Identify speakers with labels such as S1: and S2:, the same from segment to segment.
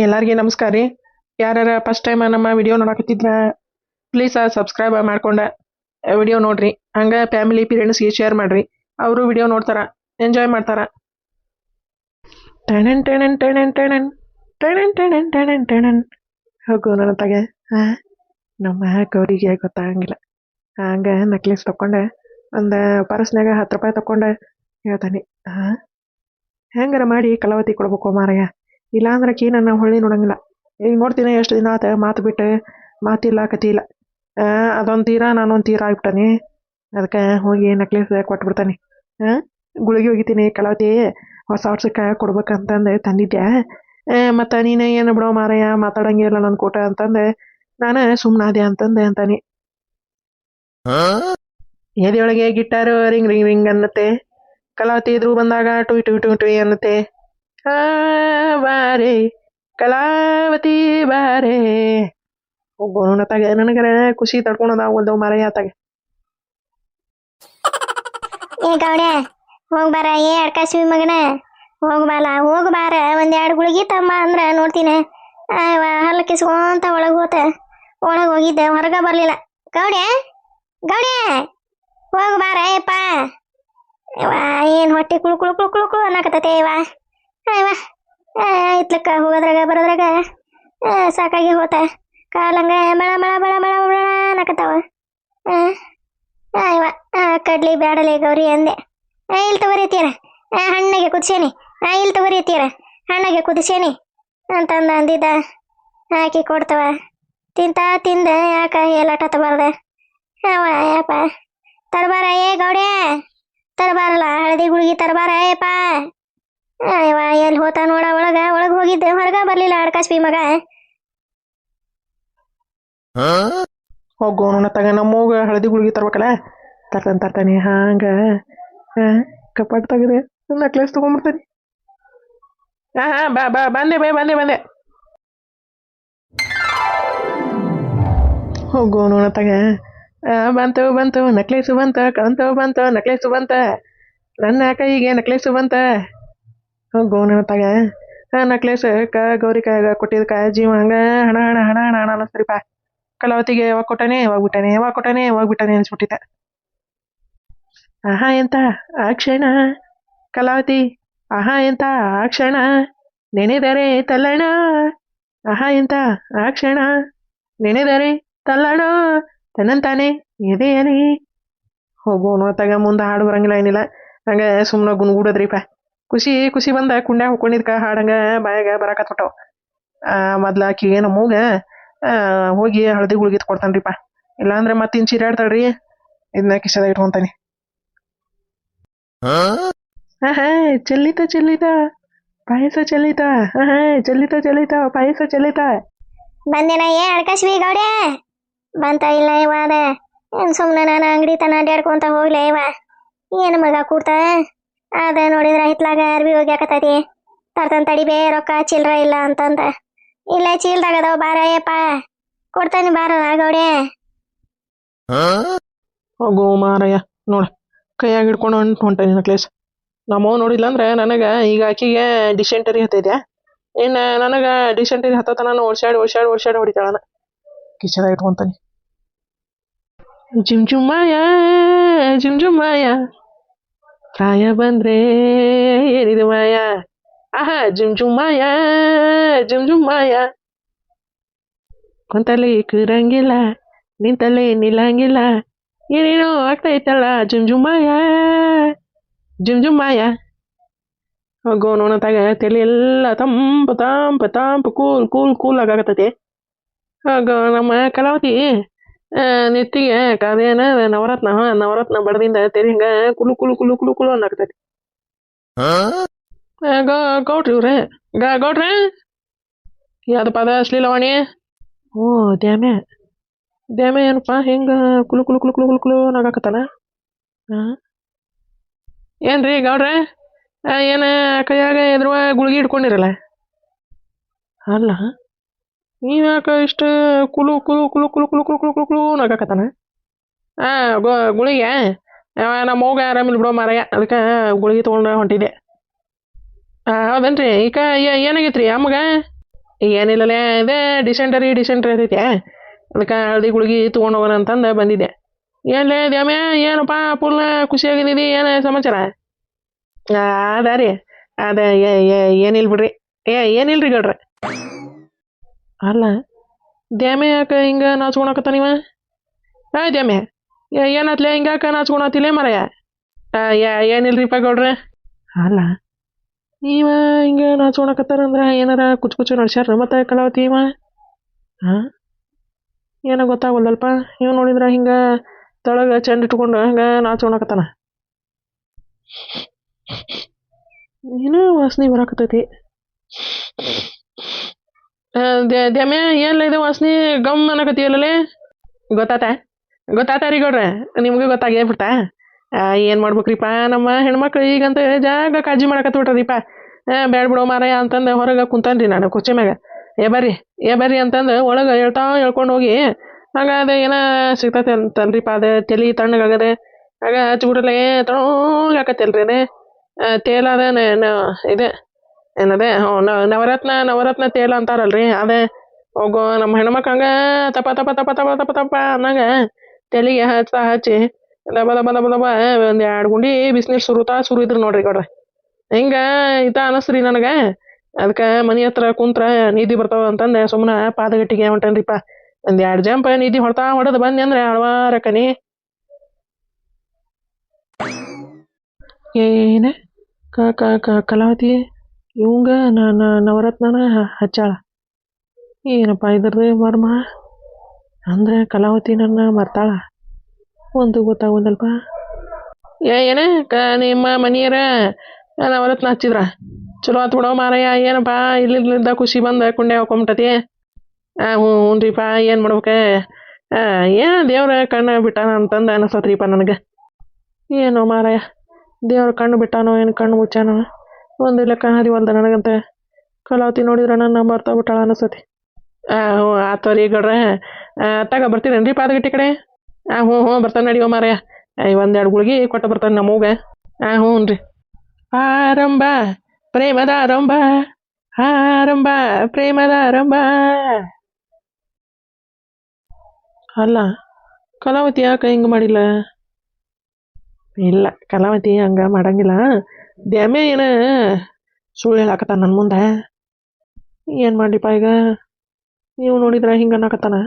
S1: ಎಲ್ಲರಿಗೆ ನಮಸ್ಕಾರ ರೀ. ಯಾರ್ಯಾರ ಫಸ್ಟ್ ಟೈಮ್ ನಮ್ಮ ವಿಡಿಯೋ ನೋಡಕತ್ತಿದ್ರ ಪ್ಲೀಸ್ ಸಬ್ಸ್ಕ್ರೈಬ್ ಮಾಡ್ಕೊಂಡ ವಿಡಿಯೋ ನೋಡ್ರಿ. ಹಂಗ ಫ್ಯಾಮಿಲಿ ಪೇರೆಂಟ್ಸ್ಗೆ ಶೇರ್ ಮಾಡ್ರಿ, ಅವರು ವಿಡಿಯೋ ನೋಡ್ತಾರ, ಎಂಜಾಯ್ ಮಾಡ್ತಾರ. ಟಣನ್ ಟಣನ್ ಟಣನ್ ಟಣನ್ ಟಣನ್ ಟಣನ್ ಟಣನ್ ಟಣನ್ ಹೋಗು ನನ್ನ ತಗ. ನಮ್ಮ ಗೌರಿಗೆ ಗೊತ್ತಾಗಂಗಿಲ್ಲ. ಹಂಗ ನೆಕ್ಲೆಸ್ ತಕೊಂಡೆ ಒಂದು ಪರ್ಸ್ನಾಗ 10 ರೂಪಾಯಿ ತಕೊಂಡೆ ಹೇಳ್ತಾನೆ. ಹೆಂಗಾರ ಮಾಡಿ ಕಲಾವತಿ ಕೊಡ್ಬೇಕು ಮಾರಾಯ, ಇಲ್ಲಾಂದ್ರೆ ಕಿ ನನ್ನ ಹೊಳ್ಳಿ ನೋಡಂಗಿಲ್ಲ. ಈಗ ನೋಡ್ತೀನಿ ಎಷ್ಟು ದಿನ ಆತ ಮಾತು ಬಿಟ್ಟು ಮಾತಿಲ್ಲ ಕತಿ ಇಲ್ಲ. ಅದೊಂದು ತೀರ ನಾನೊಂದು ತೀರ ಆಗ್ಬಿಟ್ಟಾನೆ. ಅದಕ್ಕೆ ಹೋಗಿ ನೆಕ್ಲೆಸ್ ಕೊಟ್ಬಿಡ್ತಾನೆ. ಗುಳಿಗೆ ಹೋಗಿತೀನಿ ಕಲಾವತಿ ಹೊಸ ವರ್ಷಕ್ಕೆ ಕೊಡ್ಬೇಕಂತಂದು ತಂದಿದ್ದೆ. ಮತ್ತು ನೀನು ಏನು ಬಿಡೋ ಮಾರಾಯ ಮಾತಾಡಂಗಿಲ್ಲ ನನ್ನ ಕೂಟ ಅಂತಂದು ನಾನು ಸುಮ್ಮನಾದೆ ಅಂತಂದೆ ಅಂತಾನೆ. ಎದೆಯೊಳಗೆ ಗಿಟ್ಟಾರು ರಿಂಗ್ ರಿಂಗ್ ರಿಂಗ್ ಅನ್ನತ್ತೆ. ಕಲಾವತಿ ಎದುರು ಬಂದಾಗ ಟುಯ್ ಟುಯ್ ಟುಯ್ ಟುಯ್ ಅನ್ನತ್ತೆ. ಬಾರೆ ಕಲಾವತಿ ಬಾರೆ ಹೋಗೋಣ ತಗ. ನನಗರ ಖುಷಿ ತಡ್ಕೊಳೋದಾಗಲ್ದವು ಮಾರಾಯ ಆತಾಗ.
S2: ಏ ಗೌಡ್ಯ ಹೋಗ್ಬಾರ, ಏ ಅಡ್ಕಾಶಿ ಮಗನ ಹೋಗ್ಬಾಲ, ಹೋಗ್ಬಾರ. 1-2 ಗುಳಿಗೆ ತಮ್ಮ ಅಂದ್ರ ನೋಡ್ತೀನಿ. ಹಲ್ಲ ಕಿಸ್ಕೊಂತ ಒಳಗೆ ಹೋಗಿದ್ದೆ, ಹೊರಗ ಬರ್ಲಿಲ್ಲ. ಗೌಡ್ಯ ಗೌಡ್ಯ ಹೋಗ್ಬಾರ ಯಪ್ಪ. ಏನ್ ಹೊಟ್ಟೆ ಕುಳು ಕುಳು ಕುಳು ಕುಳು ಕುಳು ಅನ್ನಕತ್ತೈತೆ ಇತ್ಲಕ್ಕ ಹೋಗೋದ್ರಾಗ ಬರೋದ್ರಾಗ ಸಾಕಾಗಿ ಹೋತ. ಕಾಲಂಗ ಬಳ ಬಳ ಬಳ ಬಳ ಬಳ ಅನ್ನಕತ್ತಾವ. ಕಡ್ಲಿ ಬ್ಯಾಡಲೆ ಗೌರಿ ಅಂದೆ. ಇಲ್ಲಿ ತಗೋರಿತೀರ ಹಣ್ಣಗೆ ಕುದಿಸೇನಿ, ಇಲ್ಲಿ ತಗೋರಿತೀರ ಹಣ್ಣಗೆ ಕುದಿಸೇನಿ ಅಂತಂದ ಅಂದಿದ್ದ. ಹಾಕಿ ಕೊಡ್ತವ ತಿಂದ ಯಾಕ ಎಲ್ಲಾಟ ತಬಾರ್ದ ಯಪ್ಪ. ತರಬಾರ ಏ ಗೌಡ್ಯ, ತರಬಾರಲ್ಲ ಹಳದಿ ಗುಳಿಗೆ ತರಬಾರ ಯಪ್ಪ. ಎಲ್ಲಿ ಹೋತ ನೋಡ, ಒಳಗೆ ಹೋಗಿದ್ದೆ, ಹೊರಗ ಬರ್ಲಿಲ್ಲ ಅಡ್ಕಾಸ್ಬಿ ಮಗ.
S1: ಹೋಗೋಣ ತಗ, ನಮ್ಮೋಗ ಹಳದಿ ಗುಳಿಗೆ ತರ್ಬೇಕಲ್ಲ, ತರ್ತಾನೆ. ಹಂಗ ಕಪಾಟ್ ತೆಗೆದೆ ನೆಕ್ಲೆಸ್ ತಗೊಂಡ್ಬಿಡ್ತಾನೆ. ಬಂದೆ ಹೋಗೋಣ ತಗ. ಬಂತು ನೆಕ್ಲೆಸು ಬಂತ ನೆಕ್ಲೆಸು ಬಂತ, ನನ್ನ ಕೈಗೆ ನೆಕ್ಲೆಸು ಬಂತ. ಹೋಗೋಣ ತಗ. ನೆಕ್ಲೆಸ್ ಗೌರಿ ಕಾಯಾಗ ಕೊಟ್ಟಿದ್ಕ ಜೀವ ಹಂಗ ಹಣ ಹಣ ಹಣ ಹಣ ಹಣ ಅನ್ನಿಸ್ತಾರಿಪ್ಪ. ಕಲಾವತಿಗೆ ಯಾವಾಗ ಕೊಟ್ಟಾನೆ ಅನ್ಸ್ಬಿಟ್ಟಿದ್ದ. ಎಂತ ಆ ಕ್ಷಣ ಕಲಾವತಿ, ಎಂತ ಆ ಕ್ಷಣ ನೆನೆದರೆ ತಲ್ಲಣ. ಎಂತ ಆ ಕ್ಷಣ ನೆನೆದರೆ ತಲ್ಲಣ ತನ್ನಂತಾನೆ ಎದೆಯಲಿ. ಹೋಗೋಣ ತಗ, ಮುಂದೆ ಹಾಡು ಬರಂಗಿಲ್ಲ ಏನಿಲ್ಲ. ಹಂಗೆ ಸುಮ್ಮನೆ ಗುನ್ಗೂಡದ್ರಿಪ್ಪ. ಖುಷಿ ಬಂದ ಕುಂಡ್ಯಾಗ ಹೊಕ್ಕೊಂಡಿದ್ಕ ಹಾಡಂಗ ಬಾಯಾಗ ಬರಾಕತ್ಬಿಟ್ಟವು. ಮೊದ್ಲು ಆಕಿ ನಮ್ಮೂಗ ಹೋಗಿ ಹಳದಿ ಗುಳಿಗೆ ಕೊಡ್ತಾನ್ರಿಪ್ಪ. ಇಲ್ಲಾಂದ್ರೆ ಮತ್ತಿನ್ ಚೀರಾಡ್ತಾಳ್ರಿ, ಇದನ್ನ ಕಿಶದ ಇಟ್ಕೊಂತಾನೆ. ಚೆಲ್ಲಿತ ಪಾಯಸ ಚೆಲ್ಲಿತ ಪಾಯಸ ಚೆಲ್ಲಿತ.
S2: ಬಂದೇನ ಏ ಅಡ್ಕಾಶ್ವಿ ಗೌಡ್ಯ? ಬಂತ ಇಲ್ಲ ಇವಾದ ಏನ್ ಸುಮ್ನೆ ನಾನು ಅಂಗಡಿ ತನ ಅಡ್ಯಾಡ್ಕೊಂತ ಹೋಗ್ಲೆ ಇವ. ಏನು ಮಗ ಕೂಡ್ತ ಅದ ನೋಡಿದ್ರ ಹಿತ್ಲಾಗ ಅರ್ಬಿ ಹೋಗ್ಯಾಕತೈತಿ. ತರ್ತನ್ ತಡಿಬೇ ರೊಕ್ಕ ಚಿಲ್ರ ಇಲ್ಲ ಅಂತಂದ. ಇಲ್ಲ ಚೀಲ್ದಾಗದವ ಬಾರ ಯಪ್ಪ, ಕೊಡ್ತಾನೆ ಬಾರ ಗೌಡ್ಯ.
S1: ಹೋಗೋ ಮಾರಯ್ಯ ನೋಡ, ಕೈಯಾಗ ಹಿಡ್ಕೊಂಡು ಹೊಂಟಾನೆ ನೆಕ್ಲೆಸ್. ನಮ್ಮವ್ ನೋಡಿಲ್ಲ ಅಂದ್ರೆ ನನಗೆ ಈಗ ಆಕಿಗೆ ಡಿಸೆಂಟರಿ ಹತ್ತೈತೆ. ಇನ್ನು ನನಗೆ ಡಿಸೆಂಟರಿ ಹತ್ತತನ ಓಡ್ಸಾಡಿ ಹೊಡಿತಾಳನ. ಕಿಶದ ಇಟ್ಕೊಂತಾನೆ. ಜುಮ್ಜುಮ್ಮಾಯ ಪ್ರಾಯ ಬಂದ್ರೆ ಏನಿದೆ ಮಾಯ. ಜುಮ್ಜುಮ್ಮಾಯ ಕುಂತಲ್ಲಿ ಕೂರಂಗಿಲ್ಲ, ನಿಂತಲ್ಲಿ ನಿಲ್ಲಂಗಿಲ್ಲ, ಏನೇನೋ ಆಗ್ತೈತಲ್ಲ ಜುಮ್ಜುಮ್ಮಾಯ. ಹೋಗೋ ನೋಡತಾಗ ತಲೆ ಎಲ್ಲ ತಂಪು ಕೂಲ್ ಆಗಾಕತ್ತೈತಿ. ಹೋಗೋ ನಮ್ಮ ಕಲಾವತಿ ನೆತ್ತಿಗೆ ಕಾದೇನ ನವರತ್ನ ಬಡದಿಂದ ತೆರಿ ಹಿಂಗ ಕುಲು ಅನ್ನಾಕತೈತಿ. ಗೌಡ್ರಿ ಇವ್ರೆ ಗೌಡ್ರೆ ಯಾವ್ದು ಪದ ಅಶ್ಲೀಲವಾಣಿ. ಓ ದ್ಯಾಮೆ ಏನಪ್ಪ ಹಿಂಗ ಕುಲು ನಾಗಾಕತ್ತಲ್ಲ. ಏನ್ರಿ ಗೌಡ್ರೆ, ಏನ ಕೈಯಾಗ ಎದುರುವ ಗುಳಿಗೆ ಇಟ್ಕೊಂಡಿರಲ್ಲ? ಅಲ್ಲ ನೀವ್ಯಾಕ ಇಷ್ಟು ಕುಲು ನಾಗಾಕತ್ತಾನ? ಗುಳಿಗೆ ನಮ್ಮ ಮಗ ಆರಾಮಿಲ್ಲ ಬಿಡೋ ಮಾರಾಯ, ಅದಕ್ಕೆ ಗುಳಿಗೆ ತೊಗೊಂಡು ಹೊಂಟಿದ್ದೆ. ಹೌದೇನ್ರಿ? ಈಗ ಏನಾಗೈತ್ರಿ ಅಮ್ಮಗ? ಏನಿಲ್ಲಲೇ ಇದೇ ಡಿಸೆಂಟರಿ ಐತೆ ಅದಕ್ಕೆ ಹಳದಿ ಗುಳಿಗೆ ತೊಗೊಂಡು ಹೋಗೋಣ ಅಂತಂದು ಬಂದಿದ್ದೆ. ಏನ್ಲೇ ದ್ಯಾಮ್ಯ ಏನಪ್ಪ ಫುಲ್ ಖುಷಿಯಾಗಿದ್ದೀರಿ, ಏನು ಸಮಾಚಾರ? ಅದ ರೀ ಅದ ಏನಿಲ್ಲ ಬಿಡ್ರಿ. ಏನಿಲ್ರಿ ಗೌಡ್ರೆ. ಅಲ್ಲ ದ್ಯಾಮ್ಯ ಯಾಕೆ ಹಿಂಗೆ ನಾಚ್ಕೊಳಕತ್ತ ನೀವ? ದ್ಯಾಮ್ಯ ಏನಾತ್ಲೆ ಹಿಂಗಾಕ ನಾಚ್ಕೊಳತಿಲ್ಲ ಮರಯ? ಏನಿಲ್ರಿಪ್ಪ ಗೌಡ್ರೆ. ಅಲ್ಲ ನೀವ ಹಿಂಗೆ ನಾಚ್ಕೊಳಕತ್ತಾರಂದ್ರೆ ಏನಾರ ಕುಚ್ಚು ನಡ್ಸ್ಯಾರ ಮತ್ತೆ ಕಲಾವತಿ ಇವ? ಹಾಂ ಏನೋ ಗೊತ್ತಾಗಲ್ಲಲ್ಪ. ಇವ್ ನೋಡಿದ್ರೆ ಹಿಂಗೆ ತಳಗ ಚೆಂಡ ಇಟ್ಕೊಂಡು ಹಂಗೆ ನಾಚ್ಕೊಳಕತ್ತಾನ. ಏನೋ ವಾಸನೆ ಬರಾಕತ್ತೈತಿ. ದ್ಯಾಮ್ಯ ಏನ್ಲ ಇದು ವಾಸನೆ ಗಮ್ ಅನ್ನಕತ್ತೀಯಲ್ಲೇ? ಗೊತ್ತಾತ ರೀ ಗೌಡ್ರೆ, ನಿಮ್ಗೆ ಗೊತ್ತಾಗೇ ಬಿಡ್ತಾ? ಏನು ಮಾಡ್ಬೇಕ್ರಿಪ್ಪ ನಮ್ಮ ಹೆಣ್ಮಕ್ಳು ಈಗಂತ ಜಾಗ ಕಾಳಜಿ ಮಾಡಕತ್ತ ಬಿಟ್ರಿಪ್ಪ. ಬ್ಯಾಡ ಬಿಡೋ ಮಾರಾಯ ಅಂತಂದು ಹೊರಗೆ ಕುಂತಾನ್ರಿ ನಾನು ಕುರ್ಚಿ ಮ್ಯಾಗ. ಬರ್ರಿ ಅಂತಂದು ಒಳಗೆ ಹೇಳ್ಕೊಂಡು ಹೋಗಿ ಹಂಗ ಅದ ಏನೋ ಸಿಗ್ತೈತೆ ಅಂತನ್ರಿಪ್ಪ. ಅದು ತಲೆ ತಣ್ಣಗಾಗದೆ ಆಗ ಹಚ್ಬಿಡ್ರಲ್ಲ ತಣ್ಣಗಾಕತ್ತಲ್ರಿ ಅದೇ ತೇಲ ಅದ ಇದೆ ಏನದೇ ನವರತ್ನ ತೇಲ ಅಂತಾರಲ್ರಿ ಅದೇ. ಹೋಗೋ ನಮ್ಮ ಹೆಣ್ಮಕ್ಳು ಹಂಗ ತಪ ತಪ ತಪ ತಪ ತಪ ತಪ ಅನ್ನಂಗ ತಲೆಗೆ ಹಚ್ಚಿ ದಬ ದಬ ದಬ ದಬ ಒಂದು 2 ಗುಂಡಿ ಬಿಸಿನೀರು ಸುರಿದ್ರು ನೋಡ್ರಿ ಗೌಡ್ರ. ಹಿಂಗ ಅನಸ್ತ್ರಿ ನನಗೆ. ಅದಕ್ಕೆ ಮನೆ ಹತ್ರ ಕುಂತ್ರ ನಿಧಿ ಬರ್ತಾವ ಅಂತಂದೆ ಸುಮ್ಮನೆ ಪಾದಗಟ್ಟಿಗೆ ಹೊಂಟನ್ರಿಪ್ಪ. 1-2 ಜಂಪ್ ನಿಧಿ ಹೊಡೆದು ಬಂದೆ ಅಂದ್ರೆ ಅಳವಾರಕ್ಕನಿ. ಏನ ಕಲಾವತಿ ಇವಂಗ ನವರತ್ನನ ಹಚ್ಚಾಳ. ಏನಪ್ಪ ಇದ್ರದ್ದು ಮರ್ಮ? ಅಂದ್ರೆ ಕಲಾವತಿ ನನ್ನ ಮರ್ತಾಳ ಒಂದು ಗೊತ್ತಾಗೋದಲ್ಪ. ಏನ ನಿಮ್ಮ ಮನೆಯರ ನವರತ್ನ ಹಚ್ಚಿದ್ರ ಚಲೋ ಆತ್ ಬಿಡೋ ಮಾರಾಯ. ಏನಪ್ಪ ಇಲ್ಲಿಂದ ಖುಷಿ ಬಂದ ಕುಂಡೆ ಹಾಕೊಂಬಿಟ್ಟತಿ. ಹ್ಞೂನ್ರಿಪ್ಪ ಏನು ಮಾಡ್ಬೇಕ? ಏನು ದೇವ್ರ ಕಣ್ಣು ಬಿಟ್ಟಾನ ಅಂತಂದು ಅನಿಸ್ತತ್ರಿಪ್ಪ ನನಗೆ. ಏನೋ ಮಾರಾಯ ದೇವ್ರ ಕಣ್ಣು ಬಿಟ್ಟಾನೋ ಏನು ಕಣ್ಣು ಮುಚ್ಚಾನೋ ಒಂದು ಲೆಕ್ಕ ಹರಿವಲ್ದ ನನಗಂತೆ. ಕಲಾವತಿ ನೋಡಿದ್ರೆ ನನ್ನ ಬರ್ತಾ ಬಿಟ್ಟಾಳ ಅನಿಸ್ತತಿ. ಹ್ಞೂ ಆತೋರಿ ಗೌಡ್ರೆ. ತಗ ಬರ್ತೀರೇನ್ರಿ ಪಾದಗಟ್ಟಿ ಕಡೆ? ಹ್ಞೂ ಬರ್ತಾನೆ ನಡಿಯೋ ಮಾರಾಯ. 1-2 ಗುಳಿಗೆ ಕೊಟ್ಟು ಬರ್ತಾನೆ ನಮ್ಮವ್ಗೆ. ಹ್ಞೂ ರೀ. ಆರಂಭ ಪ್ರೇಮದ ಆರಂಭ, ಆರಂಭ ಪ್ರೇಮದ ಆರಂಭ. ಅಲ್ಲ ಕಲಾವತಿ ಯಾಕೆ ಹಿಂಗೆ ಮಾಡಿಲ್ಲ? ಇಲ್ಲ ಕಲಾವತಿ ಹಂಗ ಮಾಡಂಗಿಲ್ಲ. ದ್ಯಾಮೆ ಏನ ಸುಳ್ಳು ಹೇಳಾಕತ್ತಾನ ನನ್ನ ಮುಂದೆ. ಏನು ಮಾಡ್ಲಿಪ್ಪ ಈಗ? ನೀವು ನೋಡಿದ್ರೆ ಹಿಂಗೆ ಅನ್ನಕತ್ತಾನ.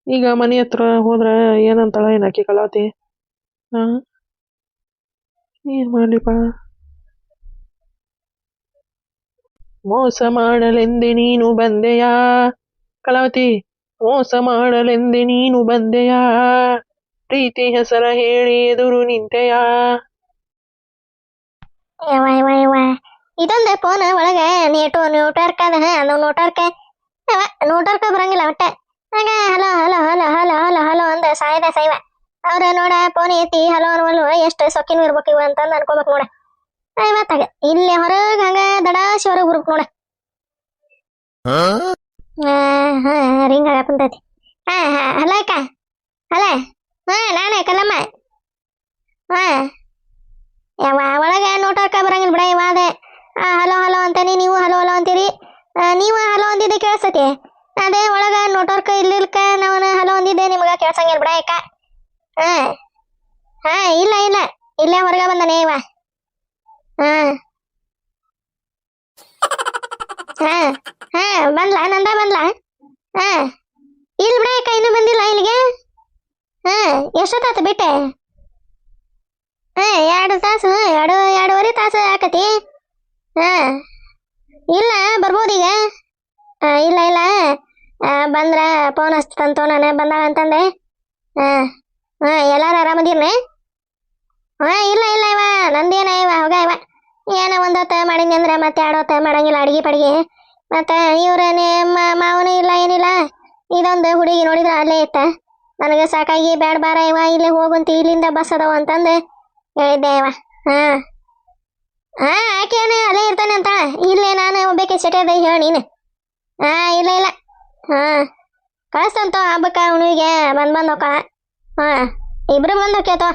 S1: ಈಗ ಮನೆ ಹತ್ರ ಹೋದ್ರೆ ಏನಂತಾಳ ಏನಾಕಿ ಕಲಾವತಿ? ಹಾಂ ಏನು ಮಾಡ್ಲಿಪ್ಪ? ಮೋಸ ಮಾಡಲೆಂದೆ ನೀನು ಬಂದೆಯಾ ಕಲಾವತಿ, ಮೋಸ ಮಾಡಲೆಂದೆ ನೀನು ಬಂದೆಯಾ, ಪ್ರೀತಿ ಹೆಸರ ಹೇಳಿ ಎದುರು ನಿಂತೆಯಾ.
S2: ಇದೊಂದು ಫೋನ್ ಒಳಗೆ ನೋಟರ್ಕ ಅದ. ಅದು ನೋಟರ್ಕ ಬರಂಗಿಲ್ಲ ಒಟ್ಟೆ. ಆಗ hello hello hello hello hello hello ಅಂದ ಸಾಯ್ವ. ಅವ್ರ ನೋಡ ಫೋನ್ ಎತ್ತಿ ಹಲೋ ಅನ್ವಲ್ವ ಎಷ್ಟು ಸೊಕ್ಕಿನ ಇರ್ಬೇಕು ಇವ ಅಂತಂದು ಅನ್ಕೋಬೇಕು ನೋಡ. ಇವತ್ತಾಗ ಇಲ್ಲಿ ಹೊರಗೆ ಹಂಗ ದಡಾಸಿ ಹೊರಗೆ ಬರ್ಬೇಕು ನೋಡ. ರಿಂಗ್ ಆಗ ಕುಂತೈತಿ. ಹಲೋ ಅಕ್ಕ. ಹಲೋ ನಾನೇ ಕಲ್ಲಮ್ಮ. ಒಳಗೆ ನೋಟರ್ಕ ಬರಂಗಿಲ್ಲ ಬಿಡ ಇವ. ಅದೇ ಹಲೋ ಹಲೋ ಅಂತಾನೆ ನೀವು ಹಲೋ ಹಲೋ ಅಂತೀರಿ. ನೀವು ಹಲೋ ಅಂದಿದ್ದೆ ಕೇಳಿಸ್ತತಿ. ಅದೇ ಒಳಗ ನೋಟರ್ಕ ಇರ್ಲಿಲ್ಕ ನಾವು ಹಲೋ ಅಂದಿದ್ದೆ ನಿಮ್ಗೆ ಕೇಳ್ಸಂಗಿಲ್ಲ ಬಿಡ ಅಕ್ಕ. ಇಲ್ಲ ಇಲ್ಲೇ ಹೊರಗೆ ಬಂದಾನೆ ಇವ. ಬಂದ್ಲಾ ನಂದ ಬಂದ್ಲಾ? ಇಲ್ಲಿ ಬಿಡ ಅಕ್ಕ ಇನ್ನೂ ಬಂದಿಲ್ಲ ಇಲ್ಲಿಗೆ. ಎಷ್ಟೊತ್ತಾತು ಬಿಟ್ಟೆ? 2 ತಾಸು 2.5 ತಾಸು ಆಕತಿ. ಇಲ್ಲ ಬರ್ಬೋದೀಗ. ಇಲ್ಲ ಬಂದ್ರ ಫೋನ್ ಹಚ್ತಂತೋ ನಾನು ಬಂದಾಳ ಅಂತಂದೆ. ಎಲ್ಲಾರು ಆರಾಮದಿರ್ನೆ? ಇಲ್ಲ ಇವ ನಂದೇನ ಹೋಗ ಏನೋ 1 ಹೊತ್ತು ಮಾಡಿದ್ನಿ ಅಂದ್ರೆ ಮತ್ತೆ 2 ಹೊತ್ತು ಮಾಡಂಗಿಲ್ಲ ಅಡಿಗೆ ಪಡಿಗೆ. ಮತ್ತೆ ಇವ್ರ ನಿಮ್ಮ ಮಾವನು ಇಲ್ಲ ಏನಿಲ್ಲ. ಇದೊಂದು ಹುಡುಗಿ ನೋಡಿದ್ರೆ ಅಲ್ಲೇ ಇತ್ತ. ನನಗೆ ಸಾಕಾಗಿ ಬ್ಯಾಡ ಬಾರ ಇವ ಇಲ್ಲೇ ಹೋಗುಂತಿ, ಇಲ್ಲಿಂದ ಬಸ್ ಅದಾವ ಅಂತಂದು ಹೇಳಿದ್ದೆ ಇವ. ಆಕೆನು ಅಲ್ಲೇ ಇರ್ತಾನೆ ಅಂತ. ಇಲ್ಲೇ ನಾನು ಒಬ್ಬಕ್ಕೆ ಸೆಟದ ಹೇಳಿ ನೀನು. ಇಲ್ಲ ಕಳಿಸ್ತಂತ ಹಬ್ಬಕ್ಕ ಹುಣಿಗೆ ಬಂದು ಹೋಕಳ. ಇಬ್ರು ಬಂದು ಹೋಕ್ಯತೋ.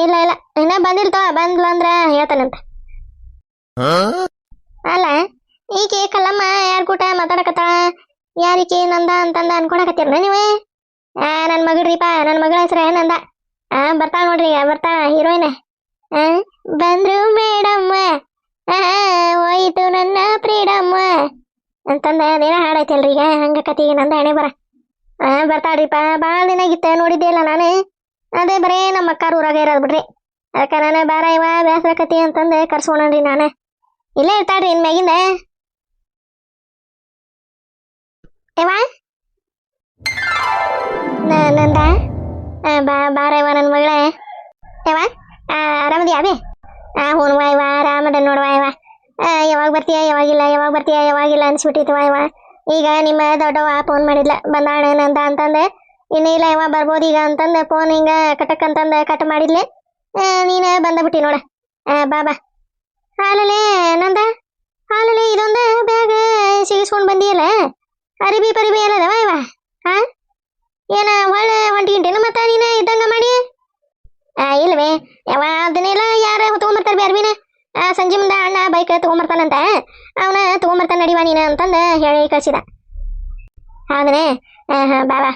S2: ಇಲ್ಲ ಇನ್ನೂ ಬಂದಿಲ್ತೋ. ಬಂದ್ಲು ಅಂದ್ರೆ ಹೇಳ್ತಾನಂತ. ಅಲ್ಲ ಈಕೆ ಕಲ್ಲಮ್ಮ ಯಾರ ಕೂಟ ಮಾತಾಡಕತ್ತಾಳ ಯಾರಿಕೆ ನಂದ ಅಂತಂದ ಅನ್ಕೊಳಕತ್ತೀರ ನೀವು ನನ್ನ ಮಗಳ್ರಿಪ್ಪ ನನ್ನ ಮಗಳ ಹೆಸರ ನಂದ ಬರ್ತಾಳ ನೋಡ್ರಿ ಬರ್ತಾಳ ಹೀರೋಯಿನ್ ಬಂದ್ರು ಮೇಡಮ್ಮ ಹೋಯ್ತು ನನ್ನ ಫ್ರೀಡಮ್ ಅಂತಂದ ಅದೇನ ಹಾಡೈತಲ್ರಿ ಈಗ ಹಂಗ ಕತಿ ನಂದ ಹಣೆ ಬರ ಬರ್ತಾಳ್ರಿಪ್ಪ ಭಾಳ ದಿನ ಆಗಿತ್ತ ನೋಡಿದ್ದೆ ಇಲ್ಲ ನಾನು ಅದೇ ಬರೇ ನಮ್ಮ ಅಕ್ಕಾರ ಊರಾಗ ಇರೋದು ಬಿಡ್ರಿ ಅದಕ್ಕೆ ನಾನು ಬಾರ ಇವ ಬೇಸರ ಕತಿ ಅಂತಂದು ಕರ್ಸೋಣನ್ರಿ ನಾನು ಇಲ್ಲೇ ಇರ್ತಾಳ್ರಿ ಇನ್ ಮ್ಯಾಗಿಂದ ಯವ್ವ ನಂದ ಬಾರ ಇವ ನನ್ನ ಮಗಳೇ ಯವ್ವ ಆರಾಮದಿಯಾ ಅಬಿ ಹ್ಞೂ ಇವ ಆರಾಮದ ನೋಡುವ ಇವ ಯಾವಾಗ ಬರ್ತೀಯ ಯಾವಾಗಿಲ್ಲ ಯಾವಾಗ ಬರ್ತೀಯ ಯಾವಾಗಿಲ್ಲ ಅನ್ಸ್ಬಿಟ್ಟಿತ್ತು ಇವ ಈಗ ನಿಮ್ಮ ದೊಡ್ಡವ ಫೋನ್ ಮಾಡಿದ್ಲ ಬಂದಾಣ ನಂದ ಅಂತಂದೆ ಇನ್ನೂ ಇಲ್ಲ ಇವ ಬರ್ಬೋದು ಈಗ ಅಂತಂದೆ ಫೋನ್ ಹಿಂಗ ಕಟಕ್ ಅಂತಂದೆ ಕಟ್ ಮಾಡಿದ್ಲೆ ನೀನು ಬಂದಬಿಟ್ಟಿ ನೋಡ ಬಾ ಹಾಲಲ್ಲೇ ನಂದ ಹಾಲಲ್ಲಿ ಇದೊಂದು ಬ್ಯಾಗ್ ಸಿಗಿಸ್ಕೊಂಡು ಬಂದಿಯಲ್ಲ ಅರಿಬಿ ಪರಿಬಿ ಏನದವ ಇವ ಏನ ಒಳ್ಳೆ ಹೊಂಟಿಗಿಂಟೇನು ಮತ್ತೆ ನೀನು ಇದ್ದಂಗ ಮಾಡಿ ಇಲ್ವೇ ಯಾವ ಅದನ್ನೆಲ್ಲ ಯಾರ ತೊಗೊಂಬರ್ತಾರೆ ಬ್ಯಾರ್ಬಿನ ಸಂಜೆ ಮುಂದೆ ಅಣ್ಣ ಬೈಕ್ ತೊಗೊಂಬರ್ತಾನಂತ ಅವನ ತೊಗೊಂಬರ್ತಾನೆ ನಡಿವ ನೀನು ಅಂತಂದು ಹೇಳಿ ಕಳ್ಸಿದ ಹೌದನೇ ಬಾಬಾ